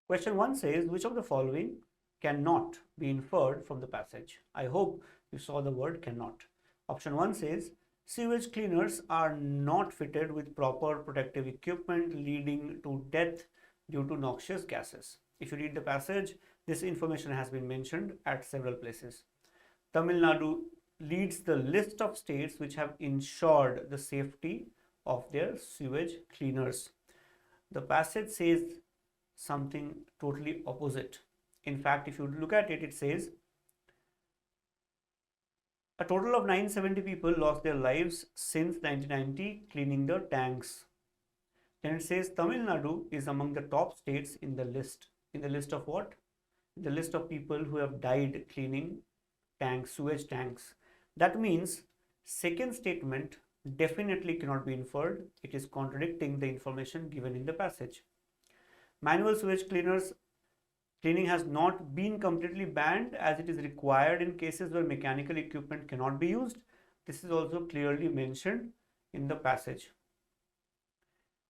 Question 1 says, which of the following cannot be inferred from the passage? I hope you saw the word cannot. Option 1 says, sewage cleaners are not fitted with proper protective equipment, leading to death due to noxious gases. If you read the passage, this information has been mentioned at several places. Tamil Nadu leads the list of states which have ensured the safety of their sewage cleaners. The passage says something totally opposite. In fact, if you look at it, it says a total of 970 people lost their lives since 1990 cleaning the tanks. Then it says Tamil Nadu is among the top states in the list. In the list of what? The list of people who have died cleaning tanks, sewage tanks. That means second statement definitely cannot be inferred. It is contradicting the information given in the passage. Manual sewage cleaning has not been completely banned, as it is required in cases where mechanical equipment cannot be used. This is also clearly mentioned in the passage.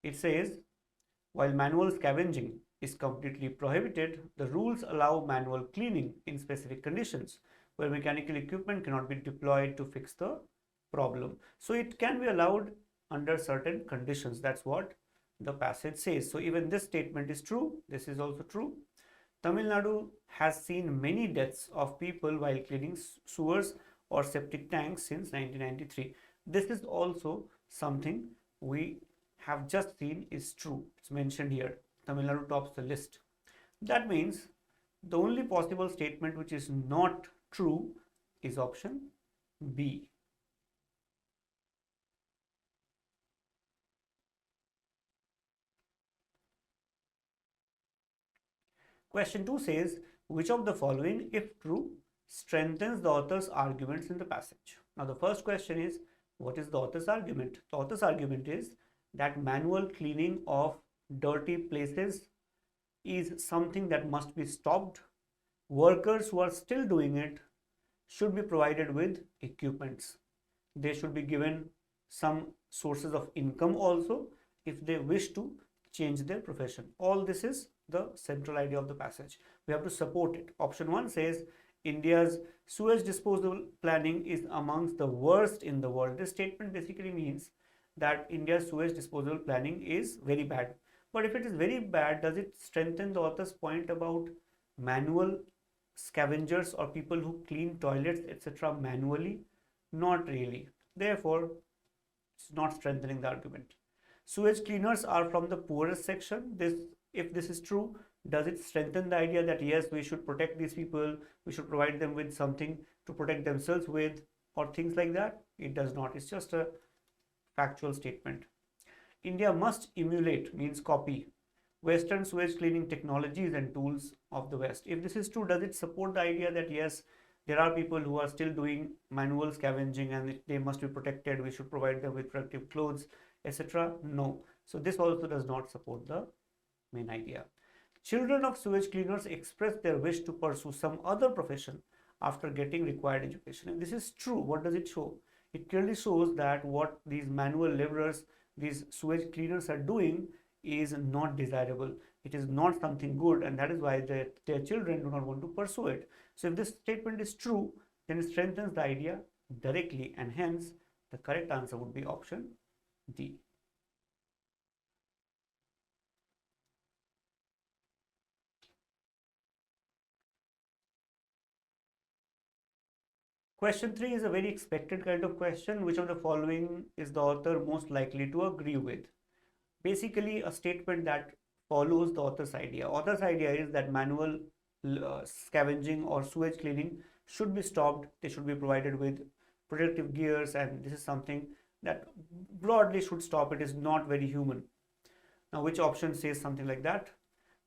It says, while manual scavenging is completely prohibited, the rules allow manual cleaning in specific conditions where mechanical equipment cannot be deployed to fix the problem. So it can be allowed under certain conditions. That's what the passage says. So even this statement is true. This is also true. Tamil Nadu has seen many deaths of people while cleaning sewers or septic tanks since 1993. This is also something we have just seen is true. It's mentioned here. Tamil Nadu tops the list. That means the only possible statement which is not true is option B. Question 2 says, which of the following, if true, strengthens the author's arguments in the passage? Now the first question is, what is the author's argument? The author's argument is that manual cleaning of dirty places is something that must be stopped. Workers who are still doing it should be provided with equipments. They should be given some sources of income also if they wish to change their profession. All this is the central idea of the passage. We have to support it. Option 1 says India's sewage disposal planning is amongst the worst in the world. This statement basically means that India's sewage disposal planning is very bad. But if it is very bad, does it strengthen the author's point about manual scavengers or people who clean toilets, etc. manually? Not really. Therefore, it's not strengthening the argument. Sewage cleaners are from the poorest section. If this is true, does it strengthen the idea that yes, we should protect these people, we should provide them with something to protect themselves with, or things like that? It does not. It's just a factual statement. India must emulate, means copy, Western sewage cleaning technologies and tools of the West. If this is true, does it support the idea that yes, there are people who are still doing manual scavenging and they must be protected, we should provide them with protective clothes, etc.? No. So this also does not support the main idea. Children of sewage cleaners express their wish to pursue some other profession after getting required education. If this is true, what does it show? It clearly shows that what these manual laborers, these sewage cleaners are doing is not desirable. It is not something good, and that is why their children do not want to pursue it. So if this statement is true, then it strengthens the idea directly, and hence the correct answer would be option D. Question 3 is a very expected kind of question. Which of the following is the author most likely to agree with? Basically, a statement that follows the author's idea. Author's idea is that manual scavenging or sewage cleaning should be stopped. They should be provided with protective gears, and this is something that broadly should stop. It is not very human. Now, which option says something like that?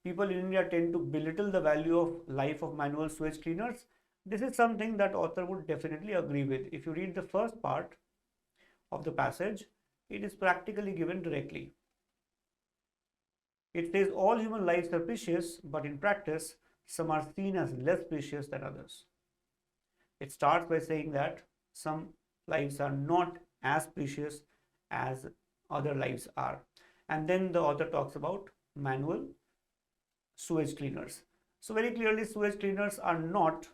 People in India tend to belittle the value of life of manual sewage cleaners. This is something that author would definitely agree with. If you read the first part of the passage, it is practically given directly. It says all human lives are precious, but in practice, some are seen as less precious than others. It starts by saying that some lives are not as precious as other lives are. And then the author talks about manual sewage cleaners. So very clearly sewage cleaners are not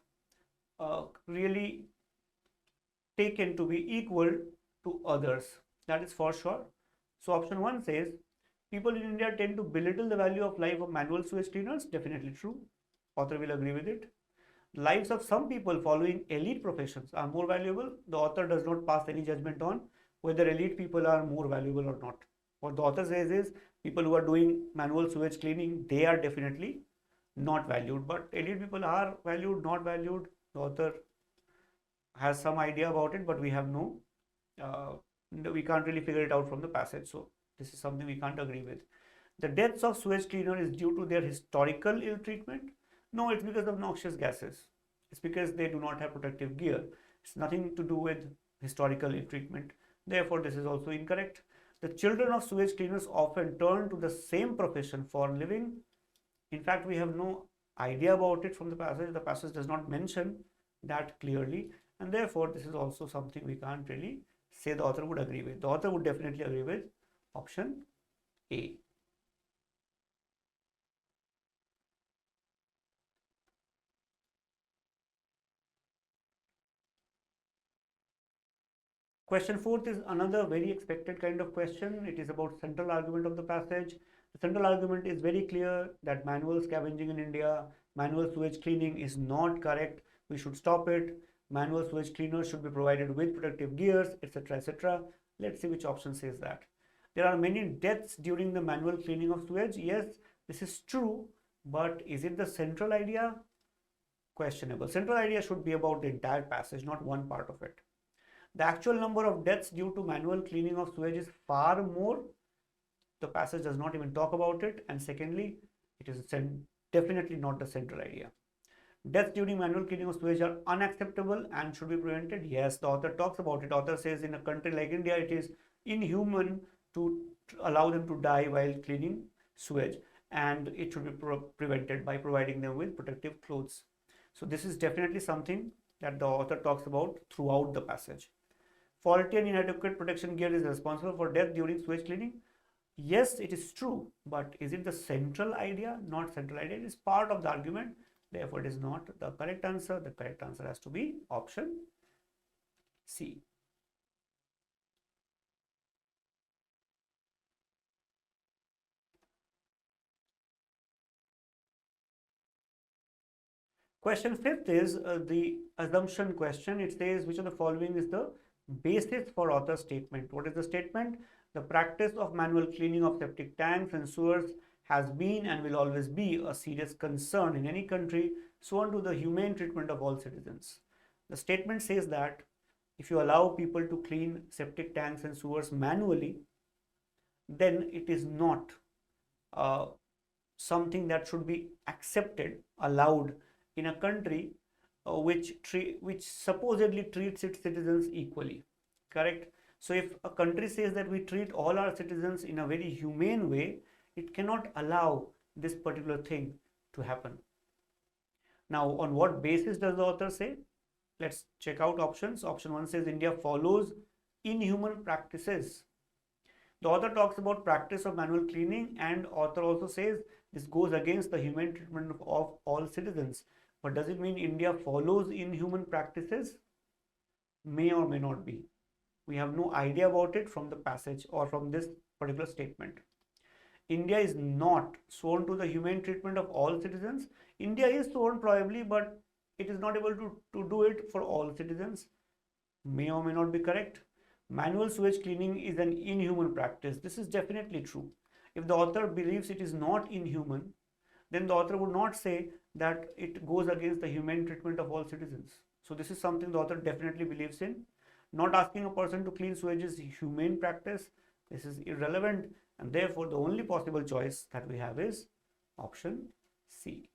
really taken to be equal to others. That is for sure. So option 1 says people in India tend to belittle the value of life of manual sewage cleaners. Definitely true. Author will agree with it. Lives of some people following elite professions are more valuable. The author does not pass any judgment on whether elite people are more valuable or not. What the author says is people who are doing manual sewage cleaning, they are definitely not valued, but elite people are valued, not valued. The author has some idea about it, but we have we can't really figure it out from the passage. So this is something we can't agree with. The deaths of sewage cleaner is due to their historical ill treatment. No, it's because of noxious gases. It's because they do not have protective gear. It's nothing to do with historical ill treatment. Therefore, this is also incorrect. The children of sewage cleaners often turn to the same profession for living. In fact, we have no idea about it from the passage. The passage does not mention that clearly, and therefore this is also something we can't really say the author would agree with. The author would definitely agree with option A. Question 4th is another very expected kind of question. It is about central argument of the passage. The central argument is very clear that manual scavenging in India, manual sewage cleaning is not correct. We should stop it. Manual sewage cleaners should be provided with protective gears, etc., etc. Let's see which option says that. There are many deaths during the manual cleaning of sewage. Yes, this is true, but is it the central idea? Questionable. Central idea should be about the entire passage, not one part of it. The actual number of deaths due to manual cleaning of sewage is far more. The passage does not even talk about it. And secondly, it is definitely not the central idea. Deaths during manual cleaning of sewage are unacceptable and should be prevented. Yes, the author talks about it. The author says in a country like India, it is inhuman to allow them to die while cleaning sewage, and it should be prevented by providing them with protective clothes. So this is definitely something that the author talks about throughout the passage. Faulty and inadequate protection gear is responsible for death during sewage cleaning. Yes, it is true, but is it the central idea? Not central idea. It is part of the argument. Therefore, it is not the correct answer. The correct answer has to be option C. Question 5th is the assumption question. It says which of the following is the basis for author's statement. What is the statement? The practice of manual cleaning of septic tanks and sewers has been and will always be a serious concern in any country, so on to the humane treatment of all citizens. The statement says that if you allow people to clean septic tanks and sewers manually, then it is not something that should be accepted, allowed in a country which supposedly treats its citizens equally. Correct? So if a country says that we treat all our citizens in a very humane way, it cannot allow this particular thing to happen. Now, on what basis does the author say? Let's check out options. Option 1 says India follows inhuman practices. The author talks about practice of manual cleaning, and author also says this goes against the humane treatment of all citizens. But does it mean India follows inhuman practices? May or may not be. We have no idea about it from the passage or from this particular statement. India is not sworn to the humane treatment of all citizens. India is sworn probably, but it is not able to do it for all citizens. May or may not be correct. Manual sewage cleaning is an inhuman practice. This is definitely true. If the author believes it is not inhuman, then the author would not say that it goes against the humane treatment of all citizens. So this is something the author definitely believes in. Not asking a person to clean sewage is humane practice. This is irrelevant, and therefore the only possible choice that we have is option C.